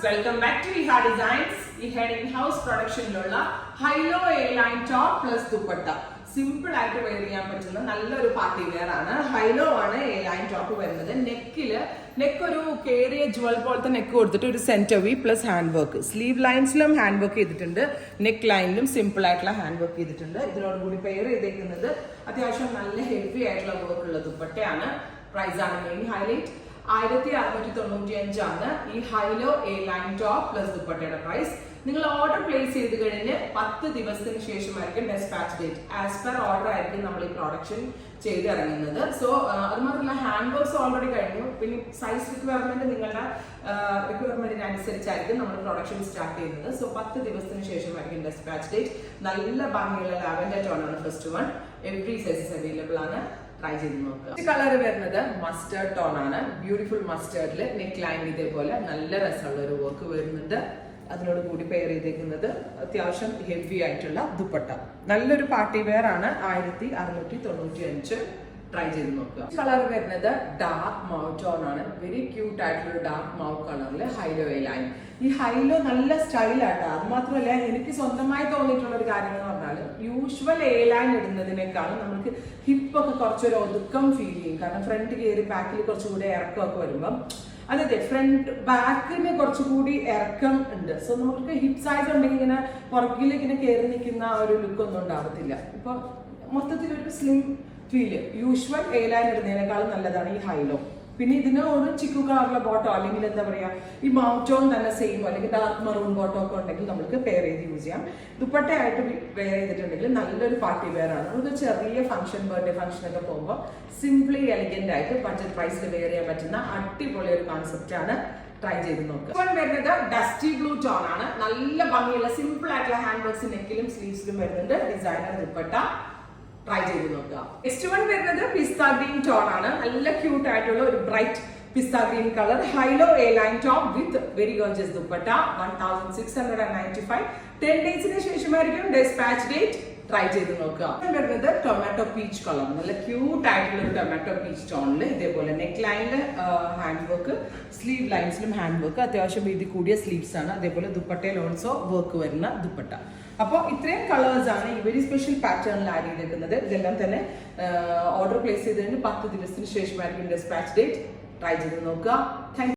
Welcome back to Iha designs. ഇഹയുടെ in house പ്രൊഡക്ഷനിലുള്ള high low A line top plus dupatta simple ആയിട്ട് wear ചെയ്യാൻ പറ്റുന്ന നല്ലൊരു പാർട്ടി വെയർ ആണ്. ഹൈലോ ആണ് എ ലൈൻ ടോപ്പ് വരുന്നത്. നെക്ക് ഒരു കേറിയ ജുവൽ പോലത്തെ നെക്ക് കൊടുത്തിട്ട് ഒരു centre V plus hand work. Sleeve ലൈൻസിലും ഹാൻഡ് വർക്ക് ചെയ്തിട്ടുണ്ട്, നെക്ക് ലൈനിലും സിമ്പിൾ ആയിട്ടുള്ള ഹാൻഡ് വർക്ക് ചെയ്തിട്ടുണ്ട്. ഇതിനോടുകൂടി പെയർ ചെയ്തേക്കുന്നത് അത്യാവശ്യം നല്ല ഹെവി ആയിട്ടുള്ള വർക്ക് ഉള്ള ദുപ്പട്ടയാണ്. പ്രൈസ് ആണ് മെയിൻ ഹൈലൈറ്റ്. 1695 ഈ high low A line top plus ദുപ്പട്ടയുടെ പ്രൈസ്. നിങ്ങൾ ഓർഡർ പ്ലേസ് ചെയ്ത് കഴിഞ്ഞ് 10 ദിവസത്തിന് ശേഷമായിരിക്കും dispatch date. As per order ആയിരിക്കും നമ്മൾ ഈ പ്രൊഡക്ഷൻ ചെയ്ത് ഇറങ്ങുന്നത്. സോ അത് മാത്രമല്ല ഹാൻഡ് വർക്ക്സ് ഓൾറെഡി കഴിഞ്ഞു. പിന്നെ സൈസ് റിക്വയർമെന്റ് നിങ്ങളുടെ റിക്വയർമെന്റിന് അനുസരിച്ചായിരിക്കും നമ്മൾ പ്രൊഡക്ഷൻ സ്റ്റാർട്ട് ചെയ്യുന്നത്. സോ 10 ദിവസത്തിന് ശേഷമായിരിക്കും ഡെസ്പാച്ച് ഡേറ്റ്. നല്ല ഭംഗിയുള്ള ലാവൻഡർ ടോൺ ആണ് first one. Every sizes available ആണ്. ട്രൈ ചെയ്ത് നോക്കുക. കളർ വരുന്നത് മസ്റ്റേർഡ് ടോൺ ആണ്. ബ്യൂട്ടിഫുൾ മസ്റ്റേർഡിൽ നെക്ക് ലൈൻ ഇതേപോലെ നല്ല രസമുള്ള ഒരു വർക്ക് വരുന്നുണ്ട്. അതിനോട് കൂടി പെയർ ചെയ്തേക്കുന്നത് അത്യാവശ്യം ഹെവി ആയിട്ടുള്ള ദുപ്പട്ട. നല്ലൊരു പാർട്ടി വെയർ ആണ്. 1695. ട്രൈ ചെയ്ത് നോക്കുക. കളർ വരുന്നത് ഡാർക്ക് മൗ ടോൺ ആണ്. വെരി ക്യൂട്ട് ആയിട്ടുള്ള ഡാർക്ക് മൗ കളറിൽ ഹൈലോ എ ലൈൻ. ഈ ഹൈലോ നല്ല സ്റ്റൈലാട്ടോ. അത് മാത്രമല്ല എനിക്ക് സ്വന്തമായി തോന്നിയിട്ടുള്ള ഒരു കാര്യം എന്ന് പറഞ്ഞാൽ യൂഷ്വൽ എ ലൈൻ ഇടുന്നതിനേക്കാളും നമുക്ക് ഹിപ്പൊക്കെ കുറച്ചൊരു ഒതുക്കം ഫീൽ ചെയ്യും. കാരണം ഫ്രണ്ട് കയറി ബാക്കിൽ കുറച്ചുകൂടി ഇറക്കമൊക്കെ വരുമ്പം അതെ ഫ്രണ്ട് ബാക്കിന് കുറച്ചുകൂടി ഇറക്കം ഉണ്ട്. സോ നമുക്ക് ഹിപ്പ് സൈസ് ഉണ്ടെങ്കിൽ ഇങ്ങനെ പുറകിൽ ഇങ്ങനെ കയറി നിൽക്കുന്ന ഒരു ലുക്ക് ഒന്നും ഉണ്ടാവത്തില്ല. ഇപ്പൊ മൊത്തത്തിൽ ഒരു slim feel. Usual A line ഇടുന്നതിനേക്കാളും നല്ലതാണ് ഈ ഹൈലോ. പിന്നെ ഇതിനോട് ചിക്കു കളറിലെ ബോട്ടോ അല്ലെങ്കിൽ എന്താ പറയാ ഈ മൗട്ടോൺ തന്നെ സെയിം അല്ലെങ്കിൽ ഡാർക്ക് മറൂൺ ബോട്ടോ ഒക്കെ ഉണ്ടെങ്കിൽ നമുക്ക് പെയർ ചെയ്ത് യൂസ് ചെയ്യാം. ദുപ്പട്ടയായിട്ട് വെയർ ചെയ്തിട്ടുണ്ടെങ്കിൽ നല്ലൊരു പാർട്ടി വെയർ ആണ്. നമുക്ക് ചെറിയ ഫംഗ്ഷൻ, ബർത്ത്ഡേ ഫംഗ്ഷൻ ഒക്കെ പോകുമ്പോൾ സിംപ്ലി എലിഗന്റ് ആയിട്ട് ബഡ്ജറ്റ് പ്രൈസിൽ വെയർ ചെയ്യാൻ പറ്റുന്ന അടിപൊളി ഒരു കോൺസെപ്റ്റ് ആണ്. ട്രൈ ചെയ്ത് നോക്കുക. വരുന്നത് ഡസ്റ്റി ബ്ലൂ ടോൺ ആണ്. നല്ല ഭംഗിയുള്ള സിമ്പിൾ ആയിട്ടുള്ള ഹാൻഡ് വർക്ക്സ് നെക്കിലും സ്ലീവ്സിലും വരുന്നുണ്ട്. ഡിസൈനർ ദുപ്പട്ട. ട്രൈ ചെയ്ത് നോക്കുക. നെക്സ്റ്റ് വൺ വരുന്നത് പിസ്ത ഗ്രീൻ ടോൺ ആണ്. നല്ല ക്യൂട്ട് ആയിട്ടുള്ള ഒരു bright pista green colour. High low A line top with very gorgeous dupatta. 1695. 10 ഡേയ്സിന് ശേഷമായിരിക്കും ഡെസ്പാച്ച് ഡേറ്റ്. ട്രൈ ചെയ്ത് നോക്കുക. വരുന്നത് ടൊമാറ്റോ പീച്ച് കളർ. നല്ല ക്യൂട്ട് ആയിട്ടുള്ള ഒരു ടൊമാറ്റോ പീച്ച് ടോണിൽ ഇതേപോലെ നെക്ക് ലൈനിൽ ഹാൻഡ് വർക്ക്, സ്ലീവ് ലൈൻസിലും ഹാൻഡ് വർക്ക്. അത്യാവശ്യം വീതി കൂടിയ സ്ലീവ്സ് ആണ്. അതേപോലെ ദുപ്പട്ടയിൽ ഓൾസോ വർക്ക് വരുന്ന ദുപ്പട്ട. അപ്പോൾ ഇത്രയും കളേഴ്സ് ആണ് ഈ വെരി സ്പെഷ്യൽ പാറ്റേണിൽ ആഡ് ചെയ്തേക്കുന്നത്. ഇതെല്ലാം തന്നെ ഓർഡർ പ്ലേസ് ചെയ്തതിന് 10 ദിവസത്തിന് ശേഷമായിരിക്കും ഡെസ്പാച്ച് ഡേറ്റ്. ട്രൈ ചെയ്ത് നോക്കുക. താങ്ക്